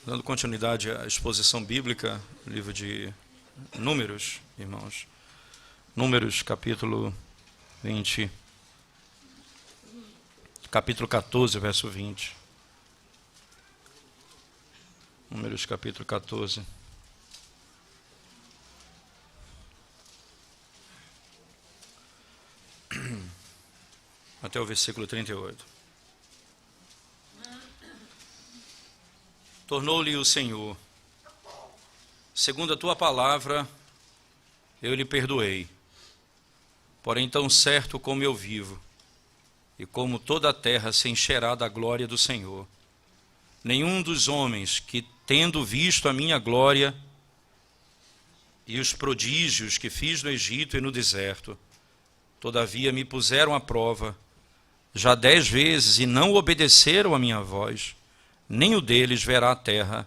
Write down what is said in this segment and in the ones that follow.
Dando continuidade à exposição bíblica, livro de Números, irmãos. Números, capítulo 20, capítulo 14, verso 20. Números, capítulo 14. Até o versículo 38. Tornou-lhe o Senhor: segundo a tua palavra, eu lhe perdoei. Porém, tão certo como eu vivo, e como toda a terra se encherá da glória do Senhor, nenhum dos homens que, tendo visto a minha glória e os prodígios que fiz no Egito e no deserto, todavia me puseram à prova, já 10 vezes, e não obedeceram a minha voz, nenhum deles verá a terra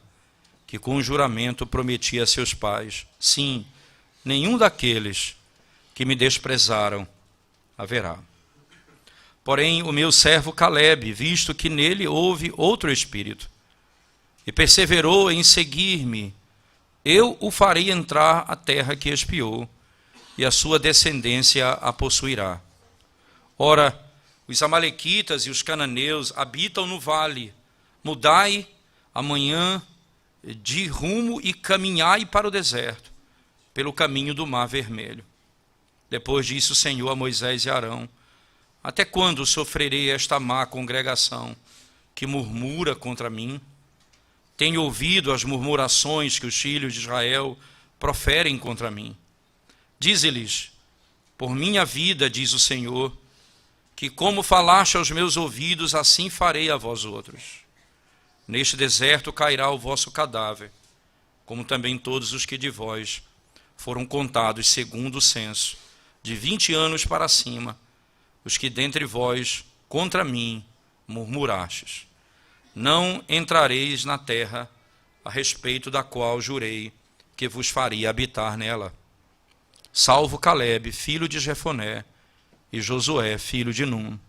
que com juramento prometi a seus pais. Sim, nenhum daqueles que me desprezaram haverá. Porém, o meu servo Calebe, visto que nele houve outro espírito, e perseverou em seguir-me, eu o farei entrar à terra que espiou, e a sua descendência a possuirá. Ora, os amalequitas e os cananeus habitam no vale. Mudai amanhã de rumo e caminhai para o deserto, pelo caminho do Mar Vermelho. Depois disse o Senhor a Moisés e Arão: até quando sofrerei esta má congregação que murmura contra mim? Tenho ouvido as murmurações que os filhos de Israel proferem contra mim. Dize-lhes: por minha vida, diz o Senhor, que como falaste aos meus ouvidos, assim farei a vós outros. Neste deserto cairá o vosso cadáver, como também todos os que de vós foram contados segundo o censo, de 20 anos para cima, os que dentre vós contra mim murmurastes. Não entrareis na terra a respeito da qual jurei que vos faria habitar nela, salvo Calebe, filho de Jefoné, e Josué, filho de Num.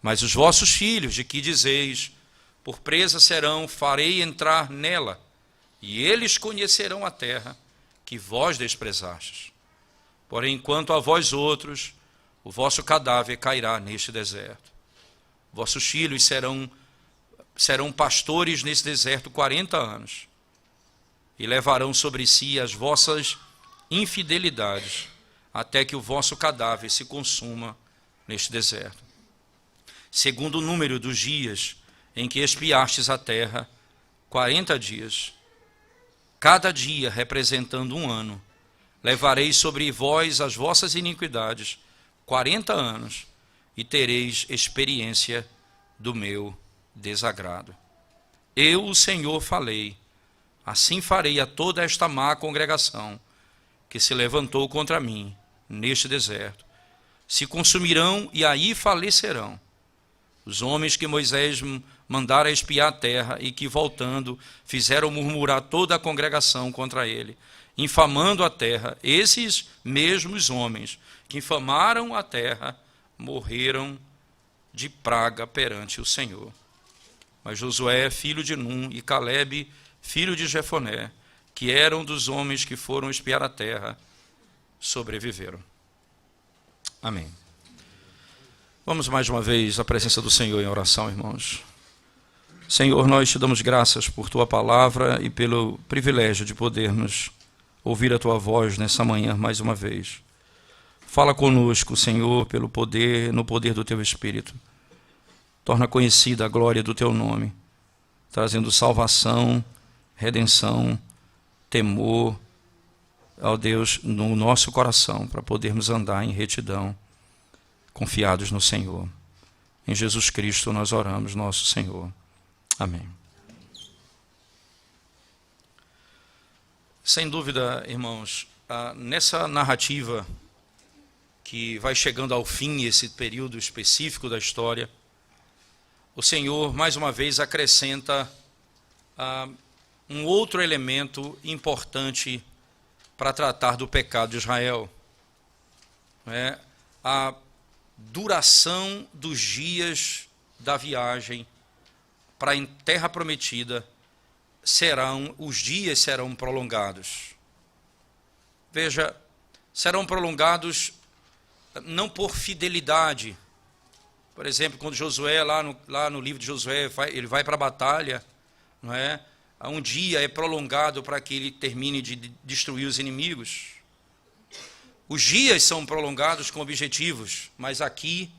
Mas os vossos filhos, de que dizeis: por presa serão, farei entrar nela, e eles conhecerão a terra que vós desprezastes. Porém, quanto a vós outros, o vosso cadáver cairá neste deserto. Vossos filhos serão pastores nesse deserto 40 anos, e levarão sobre si as vossas infidelidades, até que o vosso cadáver se consuma neste deserto. Segundo o número dos dias em que espiastes a terra, 40 dias, cada dia representando um ano, levarei sobre vós as vossas iniquidades 40 anos, e tereis experiência do meu desagrado. Eu, o Senhor, falei, assim farei a toda esta má congregação que se levantou contra mim neste deserto. Se consumirão e aí falecerão os homens que Moisés mandara espiar a terra e que, voltando, fizeram murmurar toda a congregação contra ele, infamando a terra. Esses mesmos homens que infamaram a terra morreram de praga perante o Senhor. Mas Josué, filho de Num, e Calebe, filho de Jefoné, que eram dos homens que foram espiar a terra, sobreviveram. Amém. Vamos mais uma vez à presença do Senhor em oração, irmãos. Senhor, nós te damos graças por tua palavra e pelo privilégio de podermos ouvir a tua voz nessa manhã mais uma vez. Fala conosco, Senhor, pelo poder, no poder do teu Espírito. Torna conhecida a glória do teu nome, trazendo salvação, redenção, temor, ó Deus, no nosso coração, para podermos andar em retidão, confiados no Senhor. Em Jesus Cristo nós oramos, nosso Senhor. Amém. Sem dúvida, irmãos, nessa narrativa que vai chegando ao fim, esse período específico da história, o Senhor, mais uma vez, acrescenta um outro elemento importante para tratar do pecado de Israel. A duração dos dias da viagem para a terra prometida os dias serão prolongados. Veja, serão prolongados não por fidelidade. Por exemplo, quando Josué, lá no livro de Josué, ele vai para a batalha, não é? Um dia é prolongado para que ele termine de destruir os inimigos. Os dias são prolongados com objetivos, mas aqui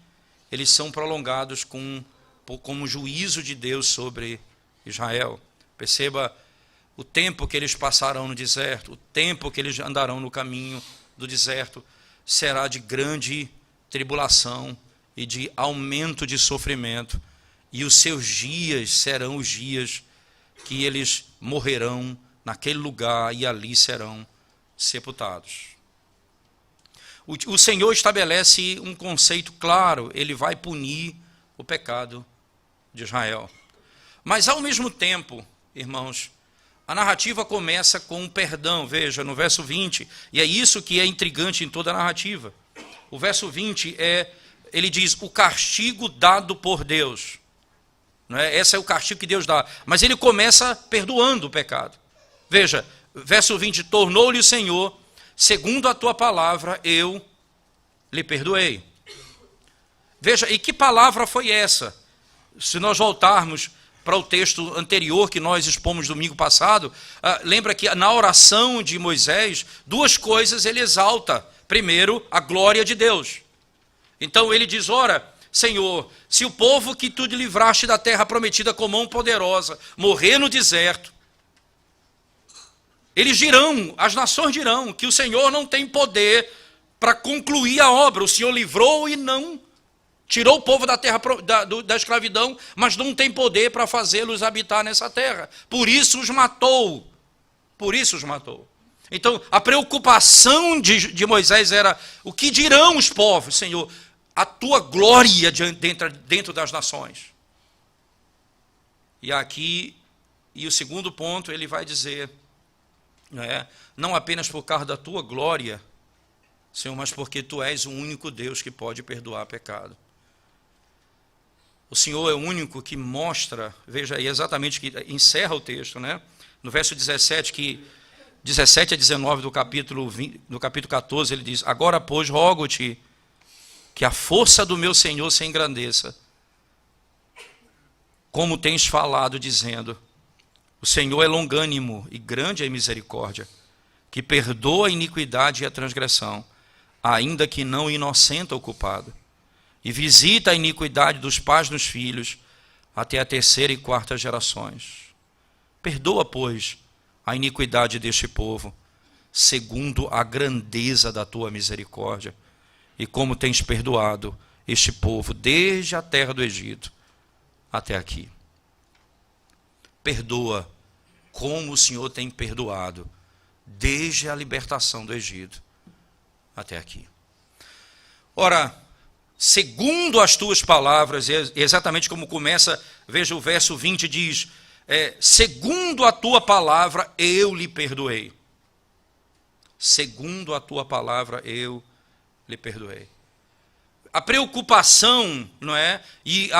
eles são prolongados como juízo de Deus sobre Israel. Perceba o tempo que eles passarão no deserto, o tempo que eles andarão no caminho do deserto, será de grande tribulação e de aumento de sofrimento, e os seus dias serão os dias que eles morrerão naquele lugar e ali serão sepultados. O Senhor estabelece um conceito claro, ele vai punir o pecado de Israel. Mas ao mesmo tempo, irmãos, a narrativa começa com um perdão, veja, no verso 20, e é isso que é intrigante em toda a narrativa. O verso 20 ele diz, o castigo dado por Deus. Não é? Esse é o castigo que Deus dá. Mas ele começa perdoando o pecado. Veja, verso 20, tornou-lhe o Senhor, segundo a tua palavra, eu lhe perdoei. Veja, e que palavra foi essa? Se nós voltarmos para o texto anterior que nós expomos domingo passado, lembra que na oração de Moisés, duas coisas ele exalta. Primeiro, a glória de Deus. Então ele diz, ora, Senhor, se o povo que tu livraste da terra prometida com mão poderosa morrer no deserto, eles dirão, as nações dirão, que o Senhor não tem poder para concluir a obra. O Senhor livrou e não tirou o povo da terra da escravidão, mas não tem poder para fazê-los habitar nessa terra. Por isso os matou. Por isso os matou. Então, a preocupação de Moisés era, o que dirão os povos, Senhor? A tua glória dentro das nações. E o segundo ponto, ele vai dizer, não apenas por causa da tua glória, Senhor, mas porque tu és o único Deus que pode perdoar pecado. O Senhor é o único que mostra, veja aí exatamente que encerra o texto, no verso 17 a 19 do capítulo 14, ele diz, agora, pois, rogo-te que a força do meu Senhor se engrandeça, como tens falado, dizendo, o Senhor é longânimo e grande é misericórdia, que perdoa a iniquidade e a transgressão, ainda que não inocenta o culpado, e visita a iniquidade dos pais nos filhos, até a terceira e quarta gerações. Perdoa, pois, a iniquidade deste povo, segundo a grandeza da tua misericórdia, e como tens perdoado este povo desde a terra do Egito até aqui. Perdoa como o Senhor tem perdoado desde a libertação do Egito até aqui. Ora, segundo as tuas palavras, exatamente como começa, veja o verso 20, diz, segundo a tua palavra eu lhe perdoei. Segundo a tua palavra eu lhe perdoei. A preocupação, não é? E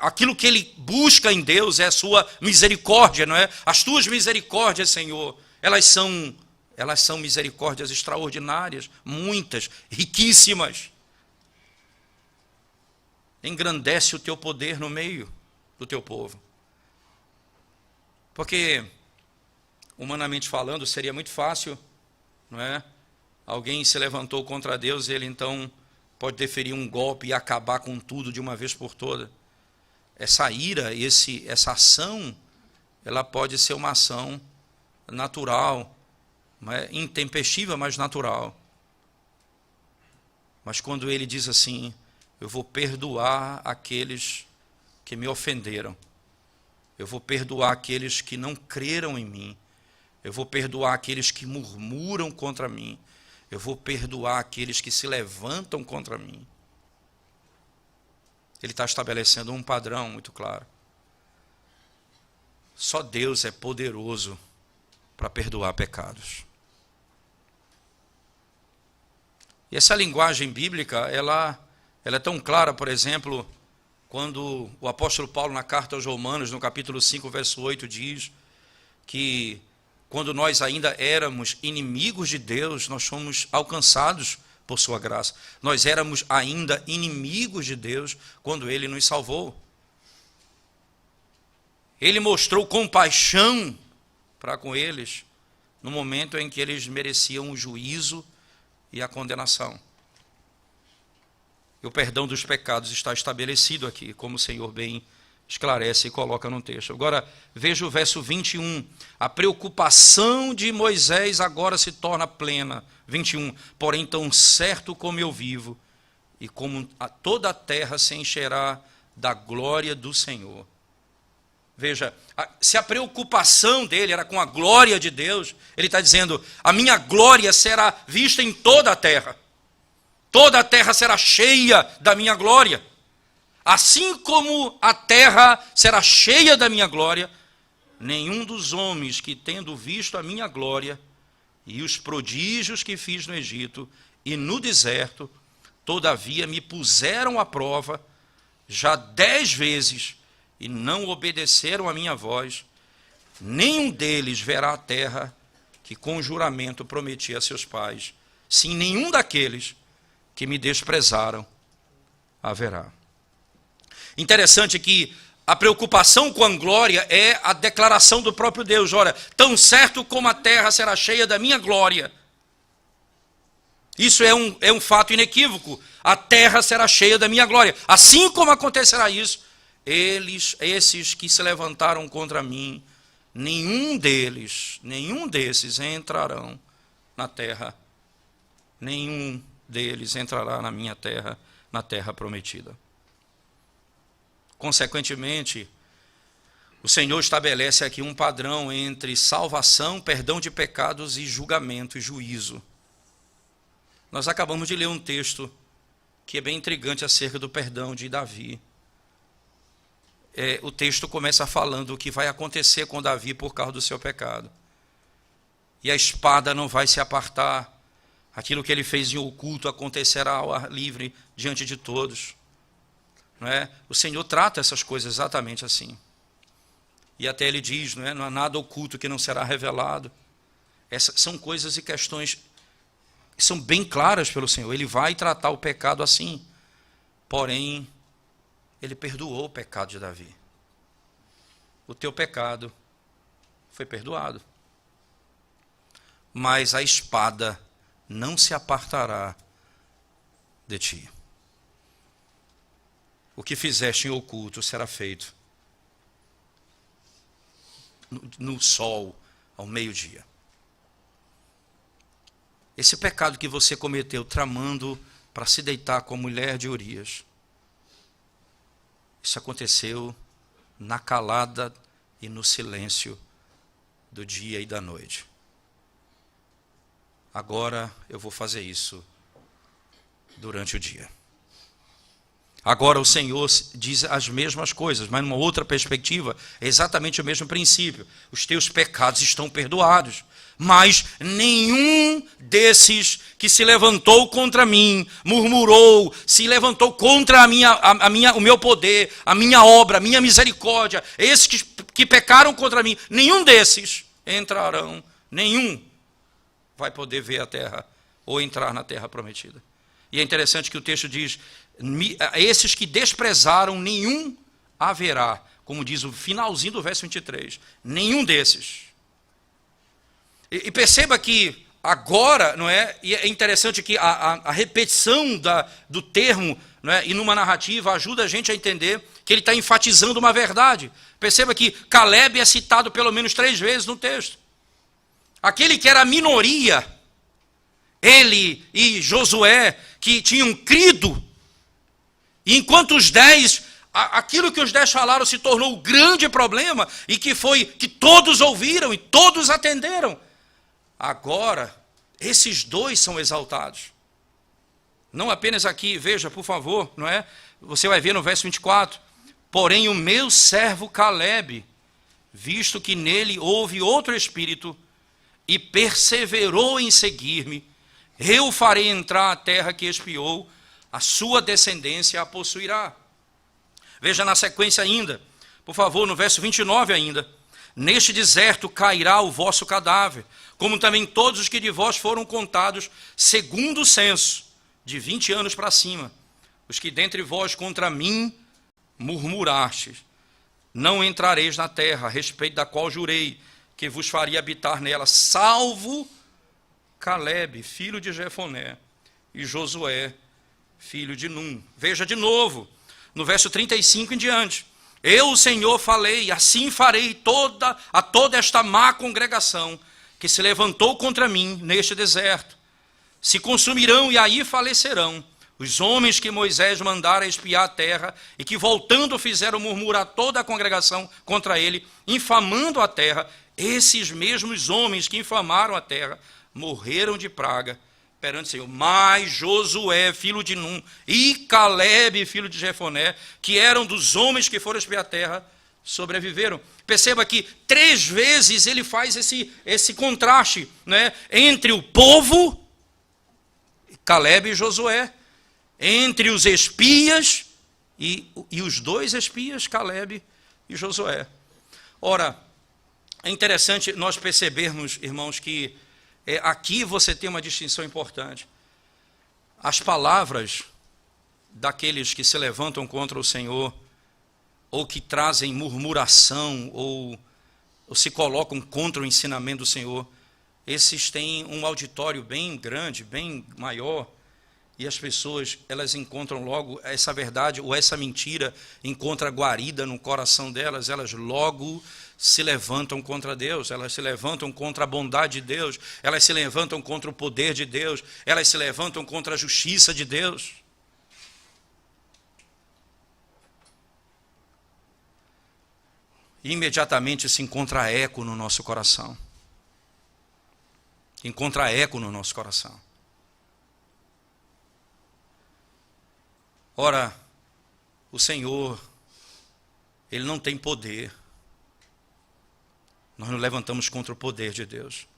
aquilo que ele busca em Deus é a sua misericórdia, não é? As tuas misericórdias, Senhor, elas são misericórdias extraordinárias, muitas, riquíssimas. Engrandece o teu poder no meio do teu povo. Porque, humanamente falando, seria muito fácil, não é? Alguém se levantou contra Deus, ele então pode deferir um golpe e acabar com tudo de uma vez por toda. Essa ira, essa ação, ela pode ser uma ação natural, intempestiva, mas natural. Mas quando ele diz assim, eu vou perdoar aqueles que me ofenderam, eu vou perdoar aqueles que não creram em mim, eu vou perdoar aqueles que murmuram contra mim, eu vou perdoar aqueles que se levantam contra mim. Ele está estabelecendo um padrão muito claro. Só Deus é poderoso para perdoar pecados. E essa linguagem bíblica, ela é tão clara, por exemplo, quando o apóstolo Paulo, na carta aos Romanos, no capítulo 5, verso 8, diz que quando nós ainda éramos inimigos de Deus, nós fomos alcançados por sua graça. Nós éramos ainda inimigos de Deus quando ele nos salvou. Ele mostrou compaixão para com eles no momento em que eles mereciam o juízo e a condenação. E o perdão dos pecados está estabelecido aqui, como o Senhor bem esclarece e coloca no texto. Agora, veja o verso 21. A preocupação de Moisés agora se torna plena. 21. Porém, tão certo como eu vivo, e como toda a terra se encherá da glória do Senhor. Veja, se a preocupação dele era com a glória de Deus, ele está dizendo, a minha glória será vista em toda a terra. Toda a terra será cheia da minha glória. Assim como a terra será cheia da minha glória, nenhum dos homens que, tendo visto a minha glória e os prodígios que fiz no Egito e no deserto, todavia me puseram à prova já 10 vezes e não obedeceram a minha voz, nenhum deles verá a terra que com juramento prometi a seus pais. Sim, nenhum daqueles que me desprezaram haverá. Interessante que a preocupação com a glória é a declaração do próprio Deus. Olha, tão certo como a terra será cheia da minha glória. Isso é um fato inequívoco. A terra será cheia da minha glória. Assim como acontecerá isso, esses que se levantaram contra mim, nenhum desses entrarão na terra. Nenhum deles entrará na minha terra, na terra prometida. Consequentemente, o Senhor estabelece aqui um padrão entre salvação, perdão de pecados e julgamento e juízo. Nós acabamos de ler um texto que é bem intrigante acerca do perdão de Davi. O texto começa falando o que vai acontecer com Davi por causa do seu pecado. E a espada não vai se apartar. Aquilo que ele fez em oculto acontecerá ao ar livre diante de todos. Não é? O Senhor trata essas coisas exatamente assim. E até ele diz, não há nada oculto que não será revelado. Essas são coisas e questões que são bem claras pelo Senhor. Ele vai tratar o pecado assim. Porém, ele perdoou o pecado de Davi. O teu pecado foi perdoado. Mas a espada não se apartará de ti. O que fizeste em oculto será feito no sol, ao meio-dia. Esse pecado que você cometeu tramando para se deitar com a mulher de Urias, isso aconteceu na calada e no silêncio do dia e da noite. Agora eu vou fazer isso durante o dia. Agora o Senhor diz as mesmas coisas, mas numa outra perspectiva, é exatamente o mesmo princípio. Os teus pecados estão perdoados, mas nenhum desses que se levantou contra mim, murmurou, se levantou contra o meu poder, a minha obra, a minha misericórdia, esses que pecaram contra mim, nenhum desses entrarão, nenhum vai poder ver a terra ou entrar na terra prometida. E é interessante que o texto diz, esses que desprezaram, nenhum haverá, como diz o finalzinho do verso 23, nenhum desses. E perceba que agora, não é? E é interessante que a repetição do termo, não é? E numa narrativa ajuda a gente a entender que ele está enfatizando uma verdade. Perceba que Caleb é citado pelo menos 3 vezes no texto. Aquele que era a minoria, ele e Josué, que tinham crido, e enquanto os 10, aquilo que os 10 falaram se tornou o grande problema, e que foi que todos ouviram e todos atenderam. Agora, esses 2 são exaltados. Não apenas aqui, veja, por favor, não é? Você vai ver no verso 24. Porém, o meu servo Caleb, visto que nele houve outro espírito, e perseverou em seguir-me, eu o farei entrar à terra que espiou, a sua descendência a possuirá. Veja na sequência ainda, por favor, no verso 29 ainda. neste deserto cairá o vosso cadáver, como também todos os que de vós foram contados, segundo o censo, de 20 anos para cima, os que dentre vós contra mim murmurastes. Não entrareis na terra, a respeito da qual jurei que vos faria habitar nela, salvo Calebe, filho de Jefoné, e Josué, filho de Num. Veja de novo, no verso 35 em diante. Eu, o Senhor, falei, assim farei a toda esta má congregação que se levantou contra mim neste deserto. Se consumirão e aí falecerão os homens que Moisés mandara espiar a terra e que voltando fizeram murmurar toda a congregação contra ele, infamando a terra. Esses mesmos homens que infamaram a terra morreram de praga perante o Senhor. Mas Josué, filho de Num, e Calebe, filho de Jefoné, que eram dos homens que foram espiar a terra, sobreviveram. Perceba que 3 vezes ele faz esse contraste, né, entre o povo, Calebe e Josué, entre os espias e os 2 espias, Calebe e Josué. Ora, é interessante nós percebermos, irmãos, que aqui você tem uma distinção importante. As palavras daqueles que se levantam contra o Senhor, ou que trazem murmuração, ou se colocam contra o ensinamento do Senhor, esses têm um auditório bem grande, bem maior, e as pessoas, elas encontram logo essa verdade ou essa mentira, encontra guarida no coração delas, elas logo se levantam contra Deus, elas se levantam contra a bondade de Deus, elas se levantam contra o poder de Deus, elas se levantam contra a justiça de Deus. E imediatamente se encontra eco no nosso coração. Encontra eco no nosso coração. Ora, o Senhor, Ele não tem poder. Nós nos levantamos contra o poder de Deus,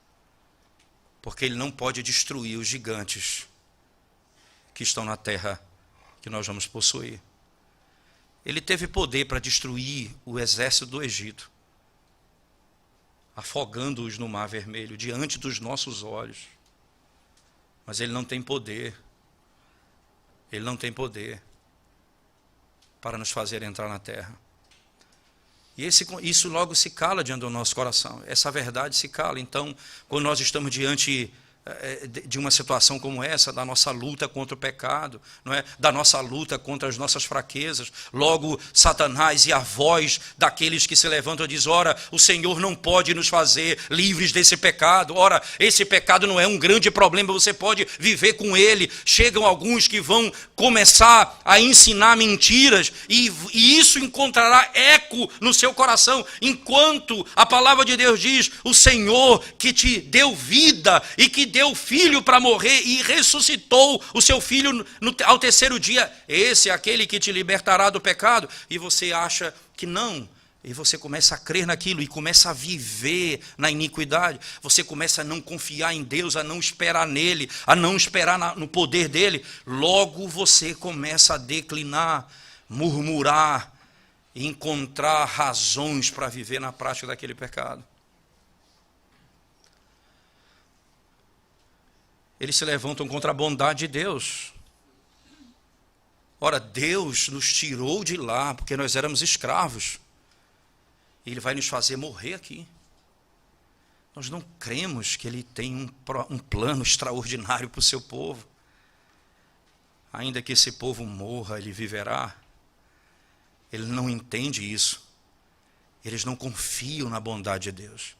porque Ele não pode destruir os gigantes que estão na terra que nós vamos possuir. Ele teve poder para destruir o exército do Egito, afogando-os no Mar Vermelho, diante dos nossos olhos. Mas Ele não tem poder. Ele não tem poder para nos fazer entrar na terra. E isso logo se cala diante do nosso coração. Essa verdade se cala. Então, quando nós estamos diante de uma situação como essa, da nossa luta contra o pecado, não é? Da nossa luta contra as nossas fraquezas, logo Satanás e a voz daqueles que se levantam diz: ora, o Senhor não pode nos fazer livres desse pecado, ora, esse pecado não é um grande problema, você pode viver com ele. Chegam alguns que vão começar a ensinar mentiras e isso encontrará eco no seu coração, enquanto a palavra de Deus diz: o Senhor que te deu vida e que deu filho para morrer e ressuscitou o seu filho ao 3º dia, esse é aquele que te libertará do pecado. E você acha que não, e você começa a crer naquilo e começa a viver na iniquidade. Você começa a não confiar em Deus, a não esperar nele, a não esperar no poder dele. Logo você começa a declinar, murmurar, encontrar razões para viver na prática daquele pecado. Eles se levantam contra a bondade de Deus. Ora, Deus nos tirou de lá porque nós éramos escravos. E Ele vai nos fazer morrer aqui. Nós não cremos que Ele tem um plano extraordinário para o seu povo. Ainda que esse povo morra, ele viverá. Ele não entende isso. Eles não confiam na bondade de Deus.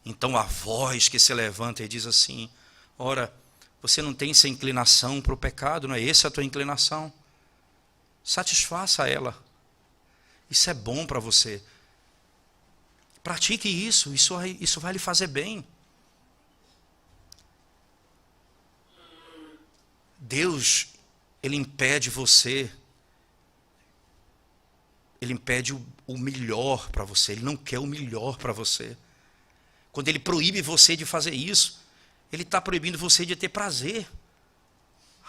Então a voz que se levanta e diz assim: ora, você não tem essa inclinação para o pecado, não é essa a tua inclinação? Satisfaça ela. Isso é bom para você. Pratique isso vai lhe fazer bem. Deus, Ele impede você, Ele impede o melhor para você, Ele não quer o melhor para você. Quando Ele proíbe você de fazer isso, Ele está proibindo você de ter prazer.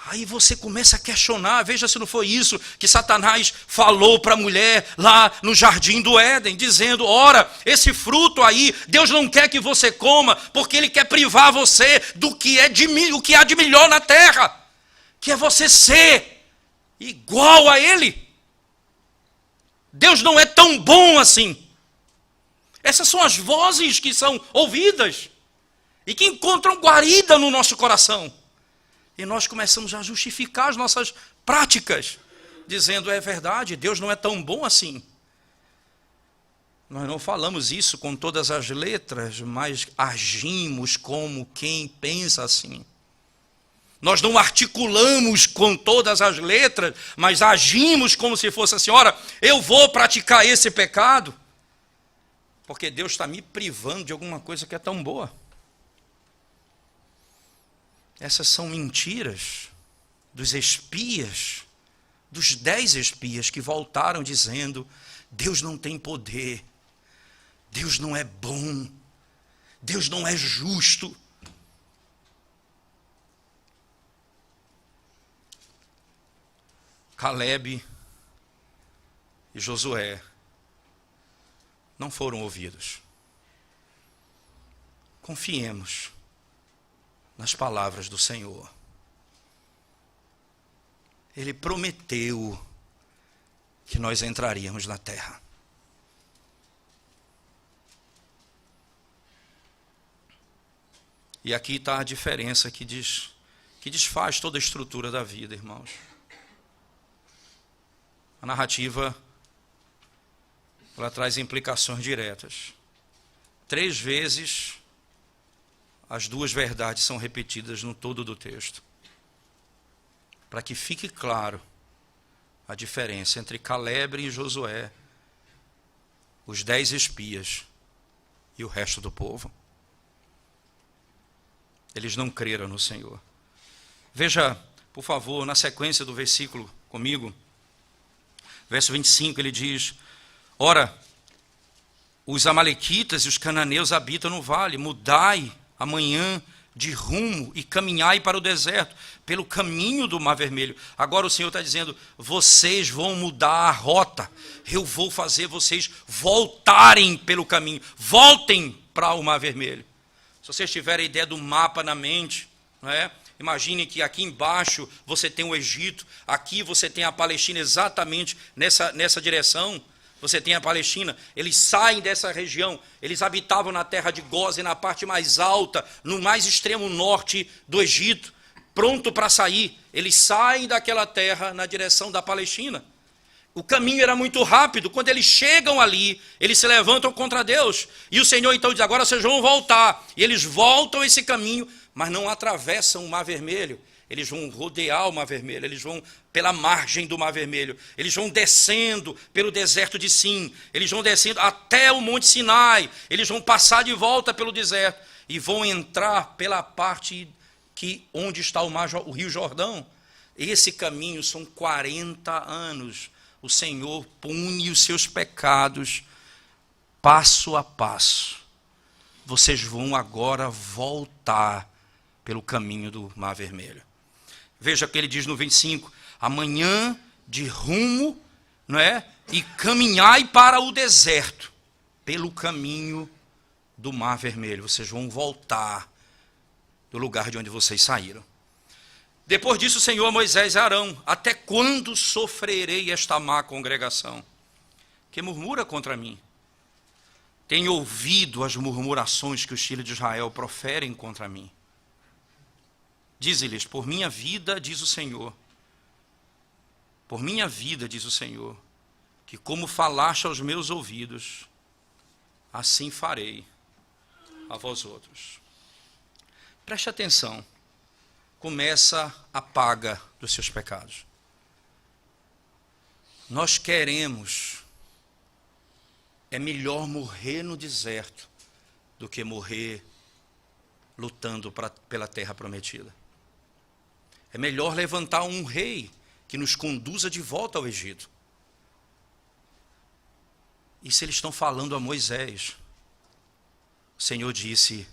Aí você começa a questionar, veja se não foi isso que Satanás falou para a mulher lá no jardim do Éden, dizendo, ora, esse fruto aí, Deus não quer que você coma, porque Ele quer privar você do que o que há de melhor na terra, que é você ser igual a Ele. Deus não é tão bom assim. Essas são as vozes que são ouvidas e que encontram guarida no nosso coração. E nós começamos a justificar as nossas práticas, dizendo, é verdade, Deus não é tão bom assim. Nós não falamos isso com todas as letras, mas agimos como quem pensa assim. Nós não articulamos com todas as letras, mas agimos como se fosse assim, ora, eu vou praticar esse pecado, porque Deus está me privando de alguma coisa que é tão boa. Essas são mentiras dos espias, dos 10 espias que voltaram dizendo, Deus não tem poder, Deus não é bom, Deus não é justo. Calebe e Josué não foram ouvidos. Confiemos nas palavras do Senhor. Ele prometeu que nós entraríamos na terra. E aqui está a diferença que desfaz toda a estrutura da vida, irmãos. A narrativa, ela traz implicações diretas. 3 vezes as 2 verdades são repetidas no todo do texto, para que fique claro a diferença entre Calebe e Josué, os 10 espias e o resto do povo. Eles não creram no Senhor. Veja, por favor, na sequência do versículo comigo, verso 25, ele diz, ora, os amalequitas e os cananeus habitam no vale, mudai amanhã de rumo e caminhai para o deserto, pelo caminho do Mar Vermelho. Agora o Senhor está dizendo, vocês vão mudar a rota, eu vou fazer vocês voltarem pelo caminho, voltem para o Mar Vermelho. Se vocês tiverem a ideia do mapa na mente, não é? Imagine que aqui embaixo você tem o Egito, aqui você tem a Palestina exatamente nessa direção. Você tem a Palestina, eles saem dessa região, eles habitavam na terra de Gósen, na parte mais alta, no mais extremo norte do Egito, pronto para sair. Eles saem daquela terra na direção da Palestina. O caminho era muito rápido, quando eles chegam ali, eles se levantam contra Deus. E o Senhor então diz, agora vocês vão voltar. E eles voltam esse caminho, mas não atravessam o Mar Vermelho. Eles vão rodear o Mar Vermelho, eles vão pela margem do Mar Vermelho, eles vão descendo pelo deserto de Sim, eles vão descendo até o Monte Sinai, eles vão passar de volta pelo deserto e vão entrar pela parte onde está o Rio Jordão. Esse caminho são 40 anos. O Senhor pune os seus pecados passo a passo. Vocês vão agora voltar pelo caminho do Mar Vermelho. Veja o que ele diz no 25, amanhã de rumo, não é? E caminhai para o deserto, pelo caminho do Mar Vermelho. Vocês vão voltar do lugar de onde vocês saíram. Depois disso, o Senhor, Moisés e Arão, até quando sofrerei esta má congregação, que murmura contra mim? Tenho ouvido as murmurações que os filhos de Israel proferem contra mim. Dize-lhes, por minha vida, diz o Senhor, por minha vida, diz o Senhor, que como falaste aos meus ouvidos, assim farei a vós outros. Preste atenção, começa a paga dos seus pecados. Nós queremos, é melhor morrer no deserto do que morrer lutando pela terra prometida. É melhor levantar um rei que nos conduza de volta ao Egito. Isso eles estão falando a Moisés. O Senhor disse,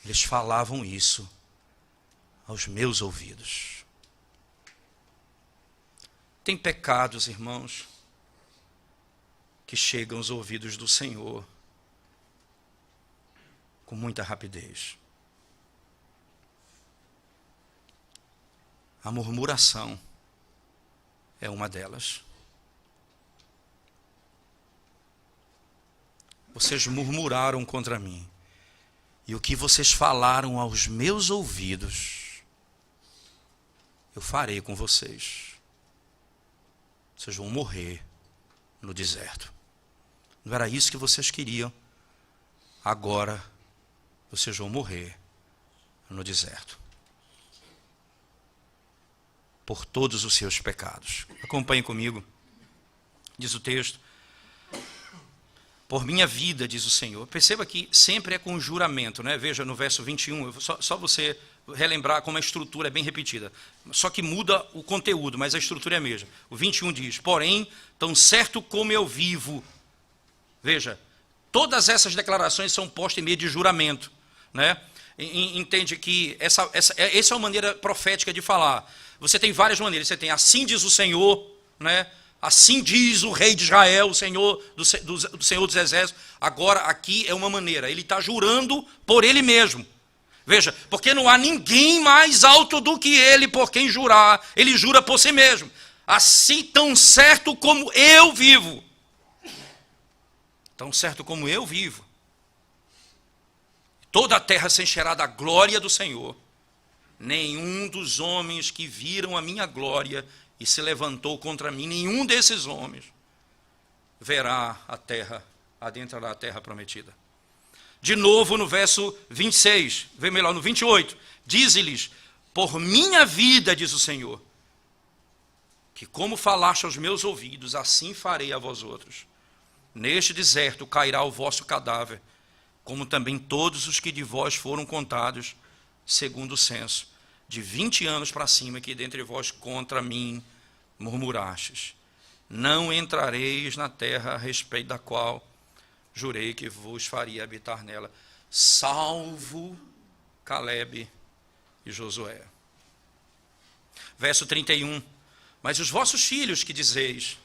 eles falavam isso aos meus ouvidos. Tem pecados, irmãos, que chegam aos ouvidos do Senhor com muita rapidez. A murmuração é uma delas. Vocês murmuraram contra mim, e o que vocês falaram aos meus ouvidos, eu farei com vocês. Vocês vão morrer no deserto. Não era isso que vocês queriam? Agora vocês vão morrer no deserto. Por todos os seus pecados. Acompanhe comigo. Diz o texto: por minha vida, diz o Senhor. Perceba que sempre é com juramento, né? Veja no verso 21, só você relembrar como a estrutura é bem repetida. Só que muda o conteúdo, mas a estrutura é a mesma. O 21 diz: porém, tão certo como eu vivo. Veja, todas essas declarações são postas em meio de juramento, né? Entende que essa é uma maneira profética de falar. Você tem várias maneiras. Você tem assim diz o Senhor, né? Assim diz o rei de Israel, o Senhor do Senhor dos Exércitos. Agora aqui é uma maneira. Ele está jurando por ele mesmo. Veja, porque não há ninguém mais alto do que ele por quem jurar. Ele jura por si mesmo. Assim tão certo como eu vivo. Tão certo como eu vivo. Toda a terra se encherá da glória do Senhor. Nenhum dos homens que viram a minha glória e se levantou contra mim, nenhum desses homens verá a terra, adentrará a terra prometida. De novo no verso 26, vem melhor, no 28, diz-lhes: por minha vida, diz o Senhor, que como falaste aos meus ouvidos, assim farei a vós outros. Neste deserto cairá o vosso cadáver, como também todos os que de vós foram contados, segundo o censo, de 20 anos para cima, que dentre vós contra mim murmurastes. Não entrareis na terra a respeito da qual jurei que vos faria habitar nela, salvo Calebe e Josué. Verso 31. Mas os vossos filhos que dizeis,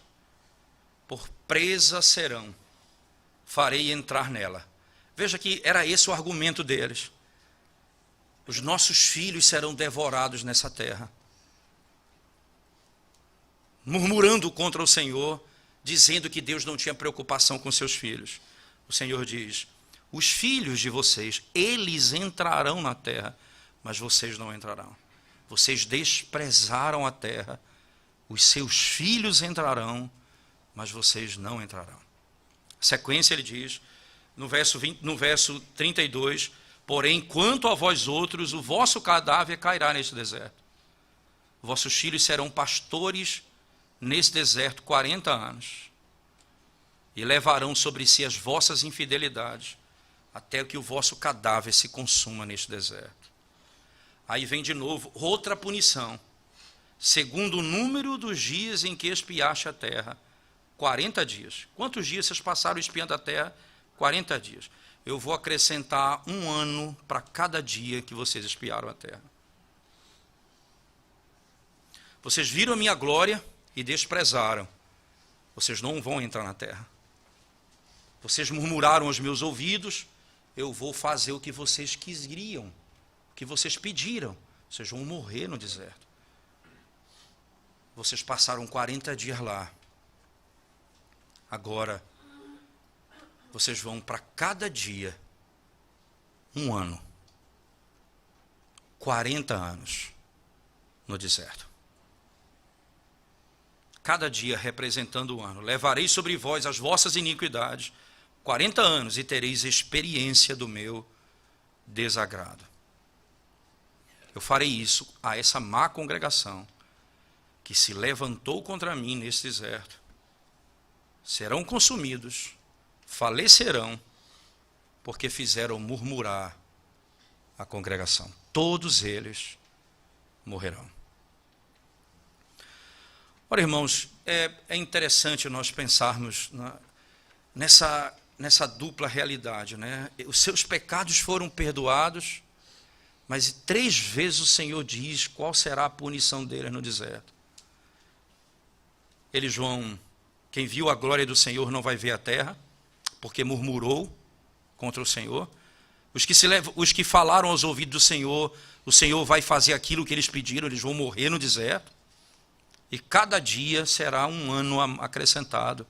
por presa serão, farei entrar nela. Veja que era esse o argumento deles. Os nossos filhos serão devorados nessa terra. Murmurando contra o Senhor, dizendo que Deus não tinha preocupação com seus filhos. O Senhor diz: os filhos de vocês, eles entrarão na terra, mas vocês não entrarão. Vocês desprezaram a terra, os seus filhos entrarão, mas vocês não entrarão. A sequência ele diz, no verso 32, porém, quanto a vós outros, o vosso cadáver cairá neste deserto. Vossos filhos serão pastores nesse deserto 40 anos, e levarão sobre si as vossas infidelidades, até que o vosso cadáver se consuma neste deserto. Aí vem de novo outra punição, segundo o número dos dias em que espiaste a terra, 40 dias. Quantos dias vocês passaram espiando a terra? 40 dias. Eu vou acrescentar 1 ano para cada dia que vocês espiaram a terra. Vocês viram a minha glória e desprezaram. Vocês não vão entrar na terra. Vocês murmuraram aos meus ouvidos, eu vou fazer o que vocês queriam, o que vocês pediram. Vocês vão morrer no deserto. Vocês passaram 40 dias lá. Agora, vocês vão para cada dia 1 ano. 40 anos no deserto. Cada dia representando 1 ano. Levarei sobre vós as vossas iniquidades 40 anos e tereis experiência do meu desagrado. Eu farei isso a essa má congregação que se levantou contra mim nesse deserto. Serão consumidos, falecerão, porque fizeram murmurar a congregação. Todos eles morrerão. Ora, irmãos, é interessante nós pensarmos nessa dupla realidade, né? Os seus pecados foram perdoados, mas 3 vezes o Senhor diz qual será a punição deles no deserto. eles vão, quem viu a glória do Senhor não vai ver a terra, porque murmurou contra o Senhor. Os que falaram aos ouvidos do Senhor, o Senhor vai fazer aquilo que eles pediram, eles vão morrer no deserto. E cada dia será um ano acrescentado,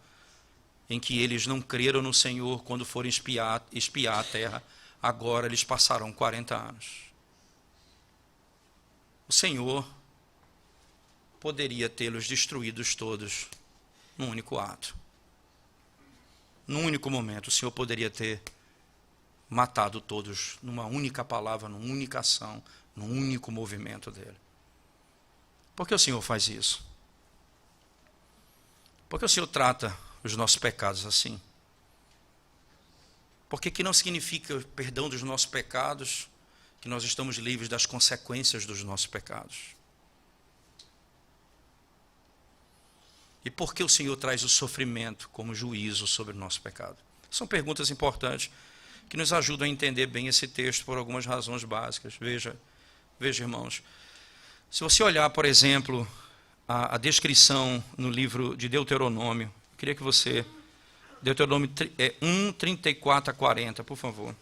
em que eles não creram no Senhor quando forem espiar a terra. Agora eles passarão 40 anos. O Senhor poderia tê-los destruídos todos num único ato. Num único momento, o Senhor poderia ter matado todos numa única palavra, numa única ação, num único movimento dele. Por que o Senhor faz isso? Por que o Senhor trata os nossos pecados assim? Porque que não significa perdão dos nossos pecados, que nós estamos livres das consequências dos nossos pecados. E por que o Senhor traz o sofrimento como juízo sobre o nosso pecado? São perguntas importantes que nos ajudam a entender bem esse texto por algumas razões básicas. Veja, irmãos, se você olhar, por exemplo, a descrição no livro de Deuteronômio, eu queria que você... Deuteronômio 1, 34 a 40, por favor.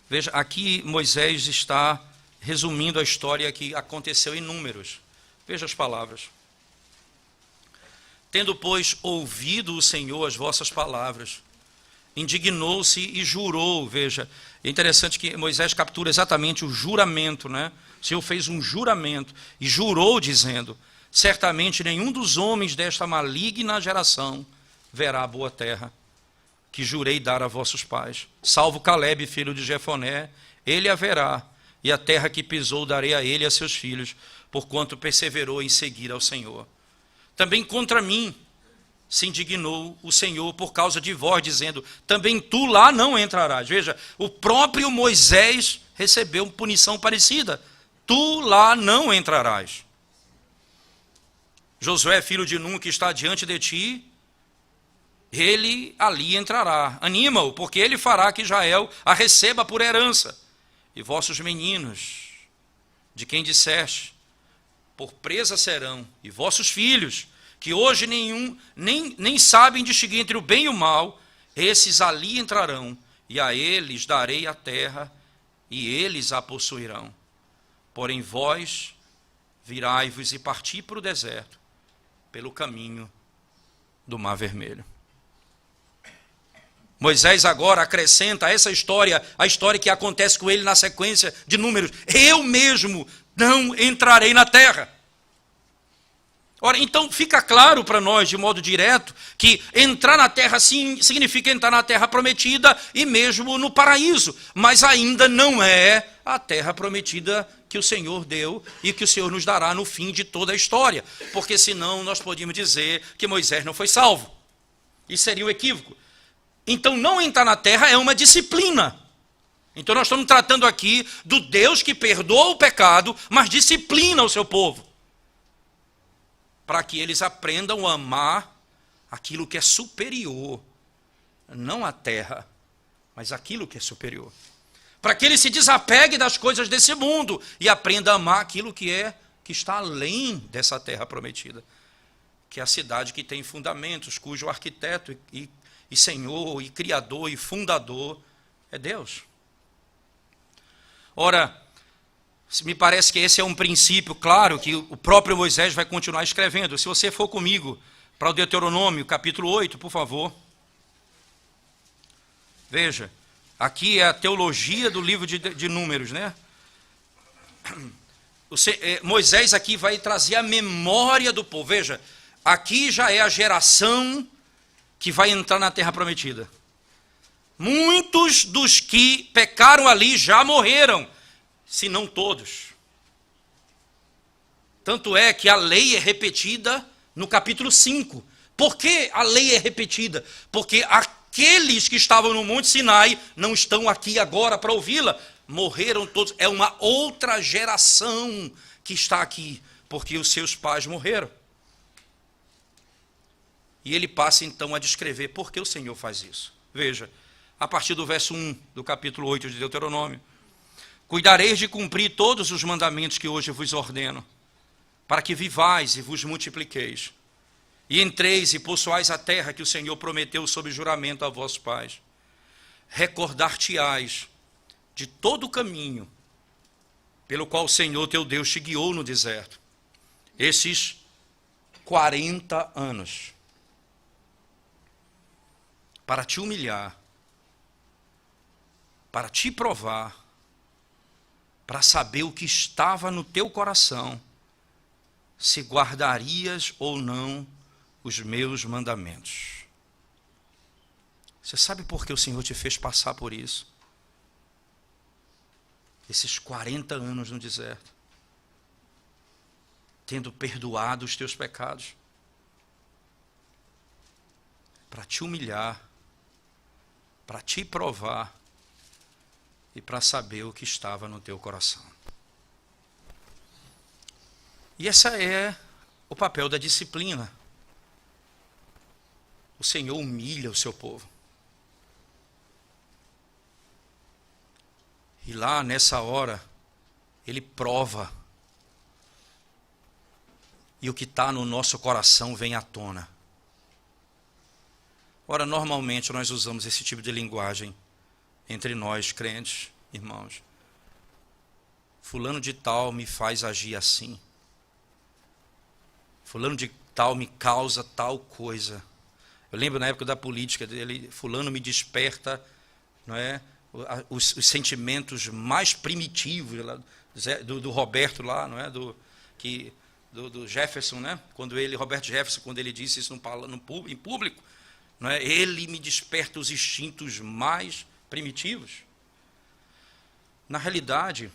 Veja, aqui Moisés está resumindo a história que aconteceu em Números. Veja as palavras. Tendo, pois, ouvido o Senhor as vossas palavras, indignou-se e jurou. Veja, é interessante que Moisés captura exatamente o juramento, né? O Senhor fez um juramento e jurou dizendo: certamente nenhum dos homens desta maligna geração verá a boa terra que jurei dar a vossos pais, salvo Calebe, filho de Jefoné, ele a verá, e a terra que pisou darei a ele e a seus filhos, porquanto perseverou em seguir ao Senhor. Também contra mim se indignou o Senhor por causa de vós, dizendo: também tu lá não entrarás. Veja, o próprio Moisés recebeu punição parecida: tu lá não entrarás. Josué, filho de Nun, que está diante de ti, ele ali entrará. Anima-o, porque ele fará que Israel a receba por herança. E vossos meninos, de quem disseste, por presa serão, e vossos filhos, que hoje nem sabem distinguir entre o bem e o mal, esses ali entrarão, e a eles darei a terra, e eles a possuirão. Porém vós virai-vos e parti para o deserto, pelo caminho do Mar Vermelho. Moisés agora acrescenta a essa história, a história que acontece com ele na sequência de Números: eu mesmo não entrarei na terra. Ora, então fica claro para nós, de modo direto, que entrar na terra sim significa entrar na terra prometida e mesmo no paraíso, mas ainda não é a terra prometida que o Senhor deu e que o Senhor nos dará no fim de toda a história, porque senão nós podíamos dizer que Moisés não foi salvo. Isso seria um equívoco. Então não entrar na terra é uma disciplina. Então nós estamos tratando aqui do Deus que perdoa o pecado, mas disciplina o seu povo, para que eles aprendam a amar aquilo que é superior, não a terra, mas aquilo que é superior. Para que ele se desapegue das coisas desse mundo e aprenda a amar aquilo que está além dessa terra prometida, que é a cidade que tem fundamentos, cujo arquiteto e Senhor, e Criador, e Fundador é Deus. Ora, me parece que esse é um princípio claro que o próprio Moisés vai continuar escrevendo. Se você for comigo para o Deuteronômio, capítulo 8, por favor. Veja, aqui é a teologia do livro de Números, né? Moisés aqui vai trazer a memória do povo. Veja, aqui já é a geração que vai entrar na terra prometida. Muitos dos que pecaram ali já morreram, se não todos. Tanto é que a lei é repetida no capítulo 5. Por que a lei é repetida? Porque aqueles que estavam no Monte Sinai não estão aqui agora para ouvi-la. Morreram todos. É uma outra geração que está aqui, porque os seus pais morreram. E ele passa então a descrever por que o Senhor faz isso. Veja, a partir do verso 1 do capítulo 8 de Deuteronômio: cuidareis de cumprir todos os mandamentos que hoje vos ordeno, para que vivais e vos multipliqueis, e entreis e possuais a terra que o Senhor prometeu sob juramento a vossos pais. Recordar-te-ás de todo o caminho pelo qual o Senhor teu Deus te guiou no deserto, esses 40 anos, para te humilhar, para te provar, para saber o que estava no teu coração, se guardarias ou não os meus mandamentos. Você sabe por que o Senhor te fez passar por isso? Esses 40 anos no deserto, tendo perdoado os teus pecados, para te humilhar, para te provar e para saber o que estava no teu coração. E esse é o papel da disciplina. O Senhor humilha o seu povo. E lá, nessa hora, Ele prova. E o que está no nosso coração vem à tona. Ora, normalmente nós usamos esse tipo de linguagem entre nós, crentes, irmãos. Fulano de tal me faz agir assim. Fulano de tal me causa tal coisa. Eu lembro na época da política dele, fulano me desperta, não é, os sentimentos mais primitivos lá, do Roberto lá, não é, do Jefferson, né? Roberto Jefferson, quando ele disse isso em público, não é, ele me desperta os instintos mais primitivos. Na realidade,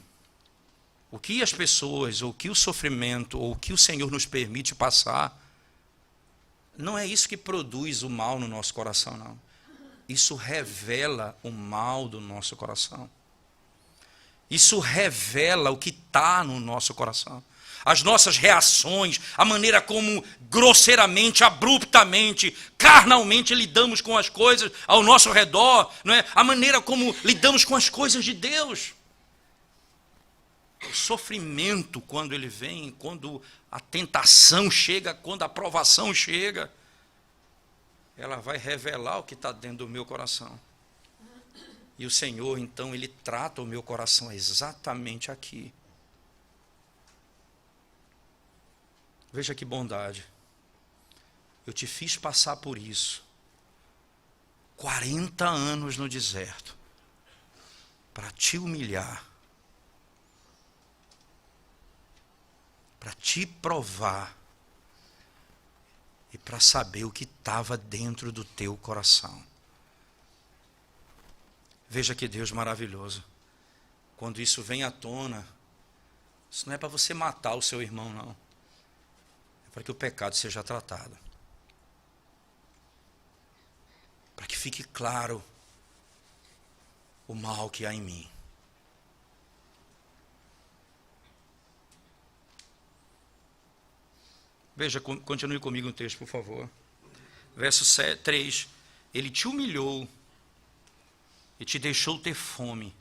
o que as pessoas, ou o que o sofrimento, ou o que o Senhor nos permite passar, não é isso que produz o mal no nosso coração, não. Isso revela o mal do nosso coração. Isso revela o que está no nosso coração. As nossas reações, a maneira como grosseiramente, abruptamente, carnalmente lidamos com as coisas ao nosso redor, não é? A maneira como lidamos com as coisas de Deus. O sofrimento, quando ele vem, quando a tentação chega, quando a provação chega, ela vai revelar o que está dentro do meu coração. E o Senhor, então, Ele trata o meu coração exatamente aqui. Veja que bondade. Eu te fiz passar por isso. 40 anos no deserto, para te humilhar, para te provar e para saber o que estava dentro do teu coração. Veja que Deus maravilhoso. Quando isso vem à tona, isso não é para você matar o seu irmão, não. É para que o pecado seja tratado. Para que fique claro o mal que há em mim. Veja, continue comigo no texto, por favor. Verso 3. Ele te humilhou e te deixou ter fome.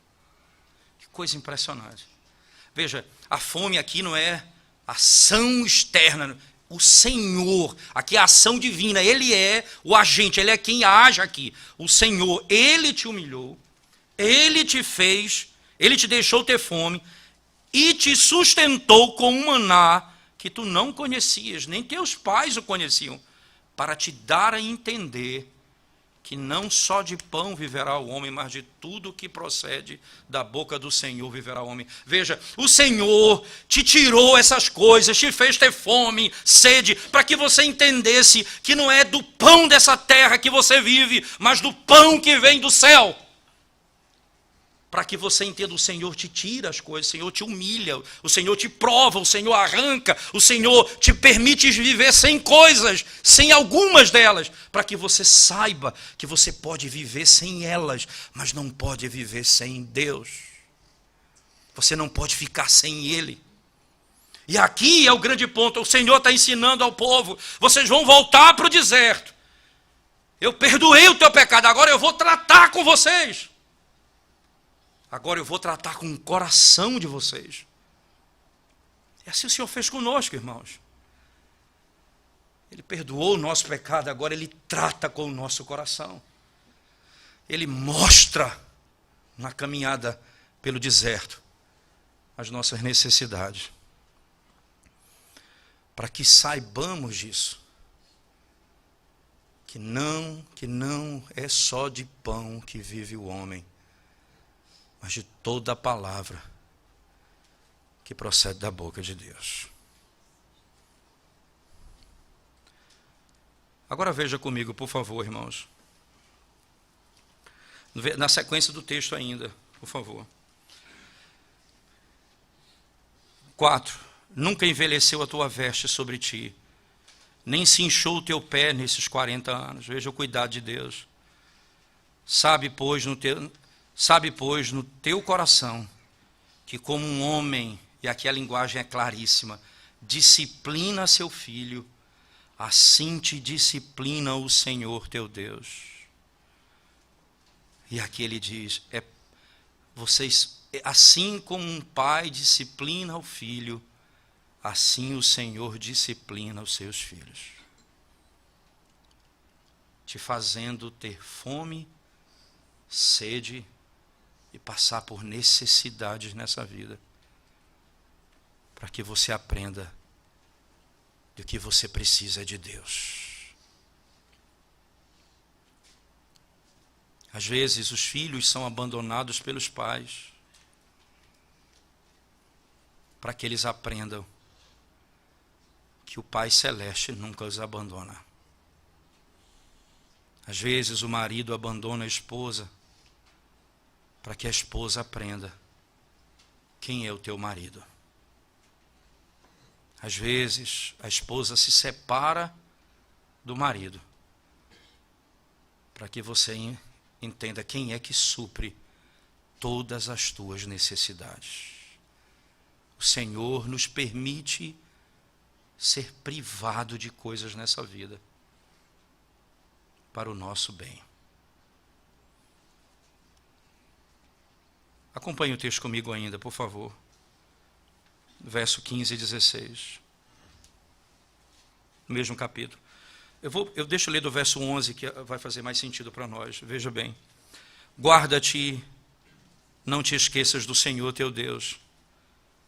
Que coisa impressionante. Veja, a fome aqui não é ação externa. O Senhor, aqui é a ação divina. Ele é o agente, Ele é quem age aqui. O Senhor, Ele te humilhou, Ele te fez, Ele te deixou ter fome e te sustentou com um maná que tu não conhecias, nem teus pais o conheciam, para te dar a entender que não só de pão viverá o homem, mas de tudo que procede da boca do Senhor viverá o homem. Veja, o Senhor te tirou essas coisas, te fez ter fome, sede, para que você entendesse que não é do pão dessa terra que você vive, mas do pão que vem do céu. Para que você entenda, o Senhor te tira as coisas, o Senhor te humilha, o Senhor te prova, o Senhor arranca, o Senhor te permite viver sem coisas, sem algumas delas, para que você saiba que você pode viver sem elas, mas não pode viver sem Deus. Você não pode ficar sem Ele. E aqui é o grande ponto, o Senhor está ensinando ao povo, vocês vão voltar para o deserto. Eu perdoei o teu pecado, agora eu vou tratar com vocês. Agora eu vou tratar com o coração de vocês. E assim o Senhor fez conosco, irmãos. Ele perdoou o nosso pecado, agora Ele trata com o nosso coração. Ele mostra na caminhada pelo deserto as nossas necessidades. Para que saibamos disso. Que não é só de pão que vive o homem, mas de toda a palavra que procede da boca de Deus. Agora veja comigo, por favor, irmãos. Na sequência do texto ainda, por favor. 4. Nunca envelheceu a tua veste sobre ti, nem se inchou o teu pé nesses 40 anos. Veja o cuidado de Deus. Sabe, pois, no teu coração, que como um homem, e aqui a linguagem é claríssima, disciplina seu filho, assim te disciplina o Senhor teu Deus. E aqui ele diz, assim como um pai disciplina o filho, assim o Senhor disciplina os seus filhos, te fazendo ter fome, sede e passar por necessidades nessa vida, para que você aprenda do que você precisa de Deus. Às vezes os filhos são abandonados pelos pais, para que eles aprendam que o Pai Celeste nunca os abandona. Às vezes o marido abandona a esposa, para que a esposa aprenda quem é o teu marido. Às vezes a esposa se separa do marido, para que você entenda quem é que supre todas as tuas necessidades. O Senhor nos permite ser privado de coisas nessa vida, para o nosso bem. Acompanhe o texto comigo ainda, por favor. Verso 15 e 16. No mesmo capítulo. Eu deixo ler do verso 11, que vai fazer mais sentido para nós. Veja bem. Guarda-te, não te esqueças do Senhor teu Deus,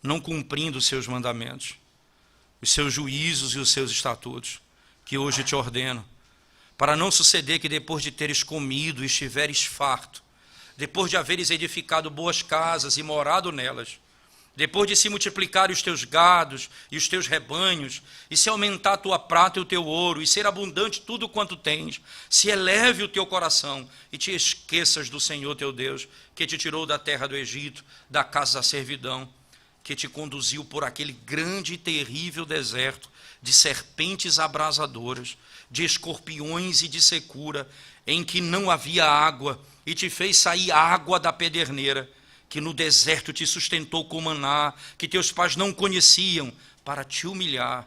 não cumprindo os seus mandamentos, os seus juízos e os seus estatutos, que hoje te ordeno, para não suceder que depois de teres comido e estiveres farto, depois de haveres edificado boas casas e morado nelas, depois de se multiplicarem os teus gados e os teus rebanhos, e se aumentar a tua prata e o teu ouro, e ser abundante tudo quanto tens, se eleve o teu coração e te esqueças do Senhor teu Deus, que te tirou da terra do Egito, da casa da servidão, que te conduziu por aquele grande e terrível deserto, de serpentes abrasadoras, de escorpiões e de secura, em que não havia água, e te fez sair água da pederneira, que no deserto te sustentou com maná, que teus pais não conheciam, para te humilhar,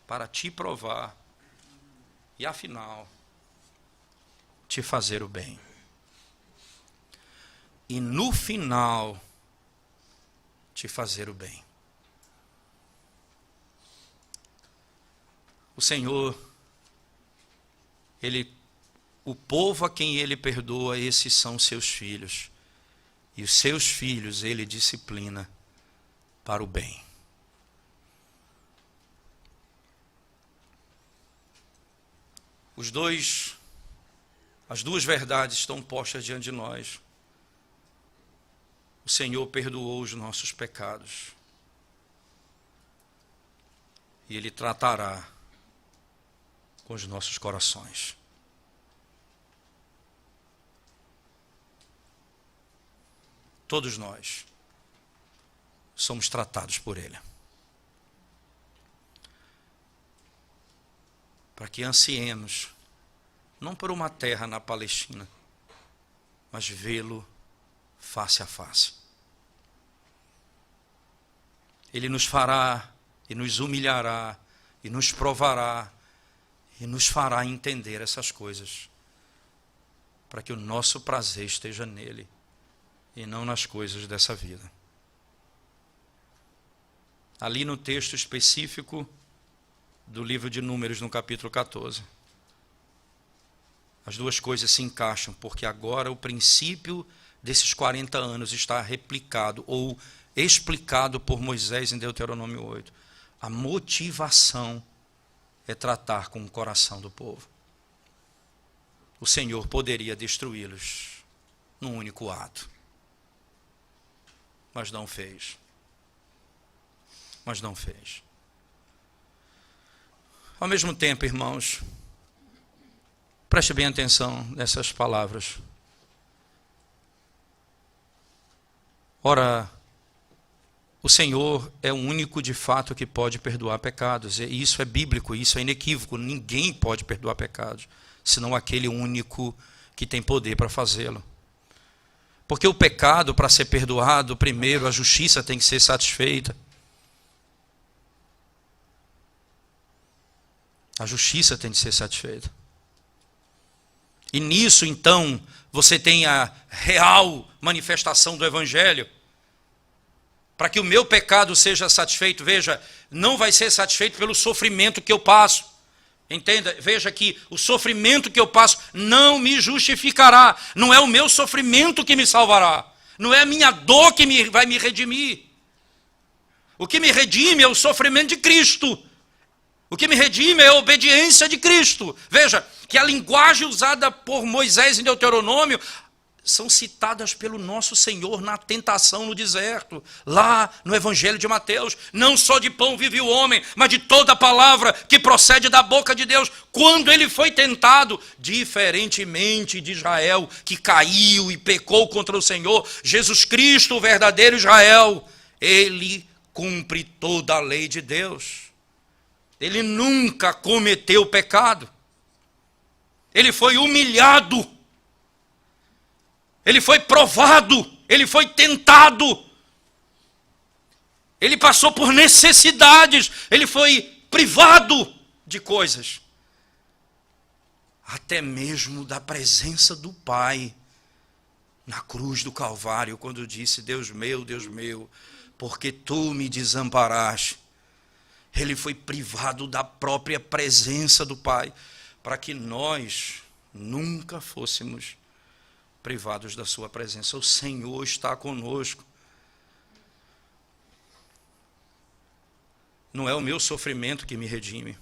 para te provar, e afinal, te fazer o bem. E no final, te fazer o bem. O Senhor, o povo a quem Ele perdoa, esses são seus filhos. E os seus filhos Ele disciplina para o bem. As duas verdades estão postas diante de nós. O Senhor perdoou os nossos pecados. E Ele tratará com os nossos corações. Todos nós somos tratados por Ele. Para que ansiemos, não por uma terra na Palestina, mas vê-lo face a face. Ele nos fará e nos humilhará e nos provará e nos fará entender essas coisas, para que o nosso prazer esteja nele e não nas coisas dessa vida. ali no texto específico do livro de Números, no capítulo 14. As duas coisas se encaixam, porque agora o princípio desses 40 anos está replicado ou explicado por Moisés em Deuteronômio 8. A motivação é tratar com o coração do povo. O Senhor poderia destruí-los num único ato, mas não fez. Mas não fez. Ao mesmo tempo, irmãos, preste bem atenção nessas palavras. Ora, o Senhor é o único de fato que pode perdoar pecados. E isso é bíblico, isso é inequívoco. Ninguém pode perdoar pecados, senão aquele único que tem poder para fazê-lo. Porque o pecado, para ser perdoado, primeiro a justiça tem que ser satisfeita. A justiça tem de ser satisfeita. E nisso, então, você tem a real manifestação do Evangelho. Para que o meu pecado seja satisfeito, veja, não vai ser satisfeito pelo sofrimento que eu passo. Entenda, veja que o sofrimento que eu passo não me justificará. Não é o meu sofrimento que me salvará. Não é a minha dor que vai me redimir. O que me redime é o sofrimento de Cristo. O que me redime é a obediência de Cristo. Veja, que a linguagem usada por Moisés em Deuteronômio são citadas pelo nosso Senhor na tentação no deserto, lá no Evangelho de Mateus. Não só de pão vive o homem, mas de toda a palavra que procede da boca de Deus. Quando ele foi tentado, diferentemente de Israel, que caiu e pecou contra o Senhor, Jesus Cristo, o verdadeiro Israel, ele cumpre toda a lei de Deus. Ele nunca cometeu pecado. Ele foi humilhado. Ele foi provado. Ele foi tentado. Ele passou por necessidades. Ele foi privado de coisas. Até mesmo da presença do Pai. Na cruz do Calvário, quando disse: Deus meu, porque tu me desamparaste. Ele foi privado da própria presença do Pai, para que nós nunca fôssemos privados da sua presença. O Senhor está conosco. Não é o meu sofrimento que me redime.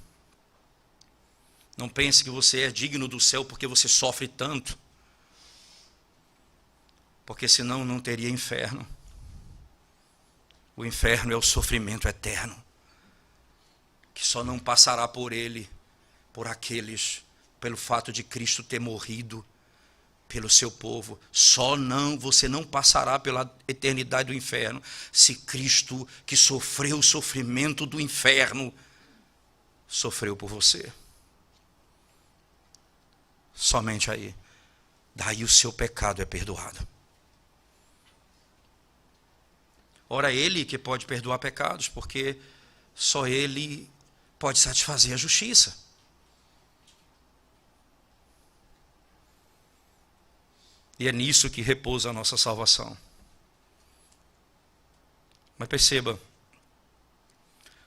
Não pense que você é digno do céu porque você sofre tanto. Porque senão não teria inferno. O inferno é o sofrimento eterno, que só não passará por ele, por aqueles, pelo fato de Cristo ter morrido pelo seu povo. Você não passará pela eternidade do inferno, se Cristo, que sofreu o sofrimento do inferno, sofreu por você. Somente aí. Daí o seu pecado é perdoado. Ora, ele que pode perdoar pecados, porque só ele pode satisfazer a justiça. E é nisso que repousa a nossa salvação. Mas perceba,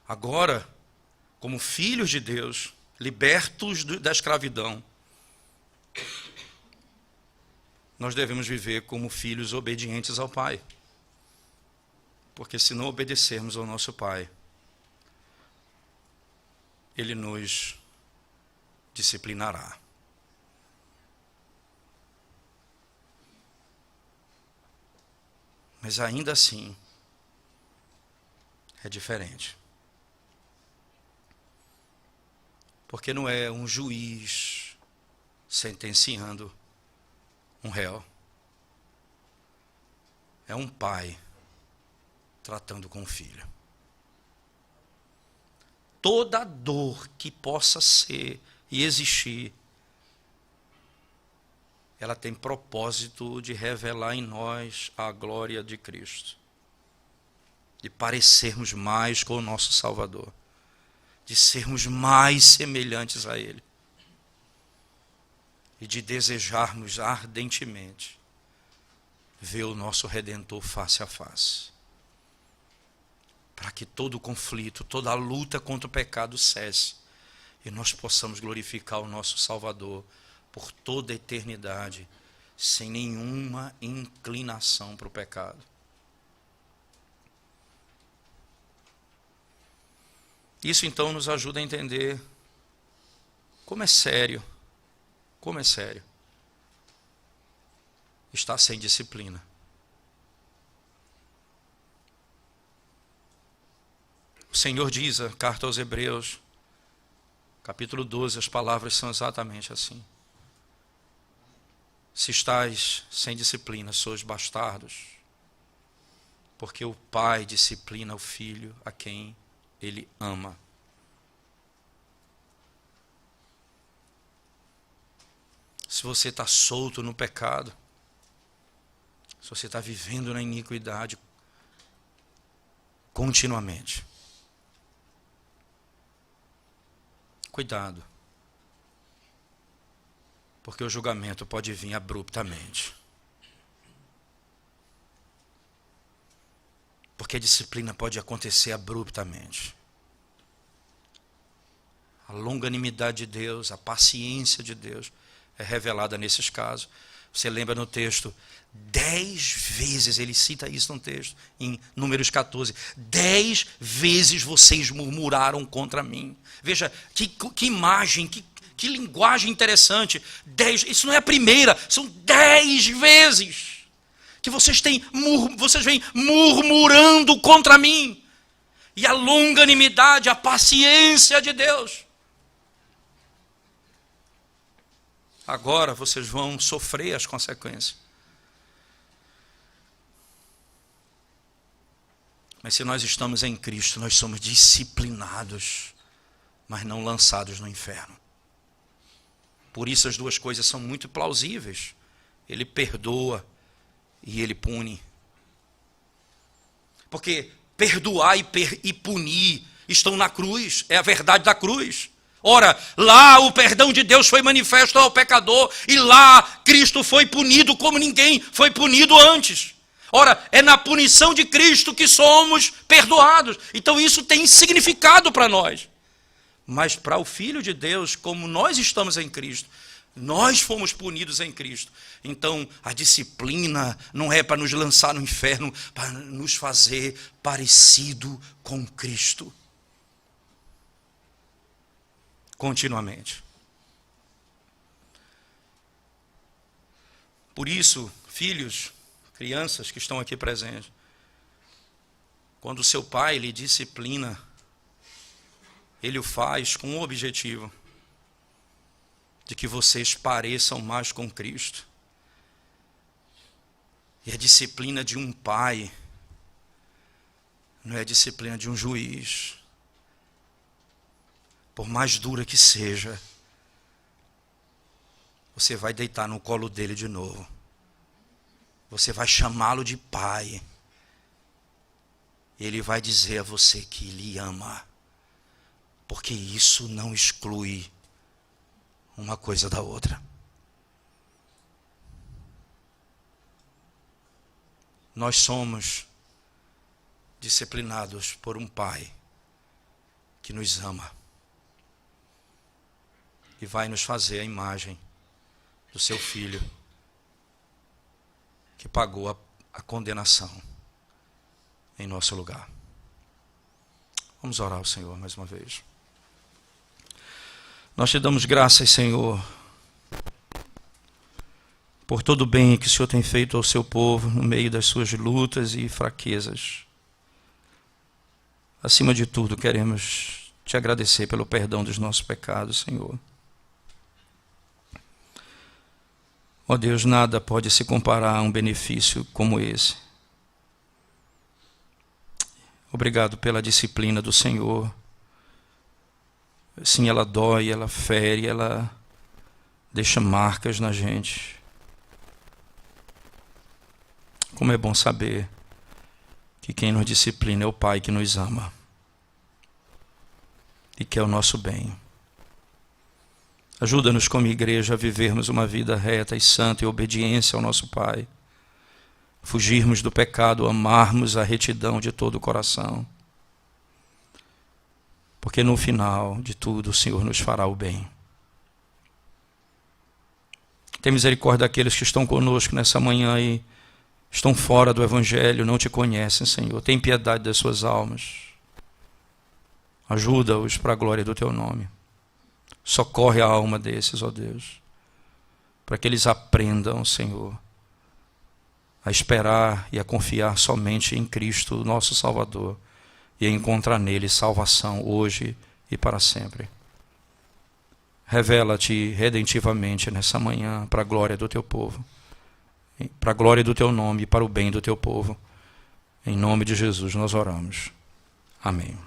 agora, como filhos de Deus, libertos da escravidão, nós devemos viver como filhos obedientes ao Pai. Porque se não obedecermos ao nosso Pai, Ele nos disciplinará. Mas ainda assim, é diferente. Porque não é um juiz sentenciando um réu. É um pai tratando com o filho. Toda dor que possa ser e existir, ela tem propósito de revelar em nós a glória de Cristo, de parecermos mais com o nosso Salvador, de sermos mais semelhantes a Ele e de desejarmos ardentemente ver o nosso Redentor face a face. para que todo o conflito, toda a luta contra o pecado cesse e nós possamos glorificar o nosso Salvador por toda a eternidade, sem nenhuma inclinação para o pecado. Isso então nos ajuda a entender como é sério estar sem disciplina. O Senhor diz, a carta aos Hebreus, capítulo 12, as palavras são exatamente assim. Se estáis sem disciplina, sois bastardos, porque o pai disciplina o filho a quem ele ama. Se você está solto no pecado, se você está vivendo na iniquidade continuamente, cuidado, porque o julgamento pode vir abruptamente. Porque a disciplina pode acontecer abruptamente. A longanimidade de Deus, a paciência de Deus é revelada nesses casos. Você lembra no texto, 10 vezes, ele cita isso no texto, em Números 14, 10 vezes vocês murmuraram contra mim. Veja, que imagem, que linguagem interessante. 10, isso não é a primeira, são 10 vezes que vocês vêm murmurando contra mim. E a longanimidade, a paciência de Deus. Agora vocês vão sofrer as consequências. Mas se nós estamos em Cristo, nós somos disciplinados, mas não lançados no inferno. Por isso as duas coisas são muito plausíveis. Ele perdoa e ele pune. Porque perdoar e punir estão na cruz, é a verdade da cruz. Ora, lá o perdão de Deus foi manifesto ao pecador, e lá Cristo foi punido como ninguém foi punido antes. Ora, é na punição de Cristo que somos perdoados. Então isso tem significado para nós. Mas para o Filho de Deus, como nós estamos em Cristo, nós fomos punidos em Cristo. Então a disciplina não é para nos lançar no inferno, para nos fazer parecido com Cristo. Continuamente. Por isso, filhos, crianças que estão aqui presentes, quando o seu pai lhe disciplina, ele o faz com o objetivo de que vocês pareçam mais com Cristo. E a disciplina de um pai não é a disciplina de um juiz. Por mais dura que seja, você vai deitar no colo dele de novo. Você vai chamá-lo de pai. Ele vai dizer a você que lhe ama. Porque isso não exclui uma coisa da outra. Nós somos disciplinados por um pai que nos ama. E vai nos fazer a imagem do seu filho, que pagou a condenação em nosso lugar. Vamos orar ao Senhor mais uma vez. Nós te damos graças, Senhor, por todo o bem que o Senhor tem feito ao seu povo no meio das suas lutas e fraquezas. Acima de tudo, queremos te agradecer pelo perdão dos nossos pecados, Senhor. Ó Deus, nada pode se comparar a um benefício como esse. Obrigado pela disciplina do Senhor. Sim, ela dói, ela fere, ela deixa marcas na gente. Como é bom saber que quem nos disciplina é o Pai que nos ama e quer o nosso bem. Ajuda-nos como igreja a vivermos uma vida reta e santa em obediência ao nosso Pai. Fugirmos do pecado, amarmos a retidão de todo o coração. porque no final de tudo o Senhor nos fará o bem. Tem misericórdia daqueles que estão conosco nessa manhã e estão fora do Evangelho, não te conhecem, Senhor. Tem piedade das suas almas. Ajuda-os para a glória do teu nome. Socorre a alma desses, ó Deus, para que eles aprendam, Senhor, a esperar e a confiar somente em Cristo, nosso Salvador, e a encontrar nele salvação hoje e para sempre. Revela-te redentivamente nessa manhã para a glória do teu povo, para a glória do teu nome e para o bem do teu povo. Em nome de Jesus nós oramos. Amém.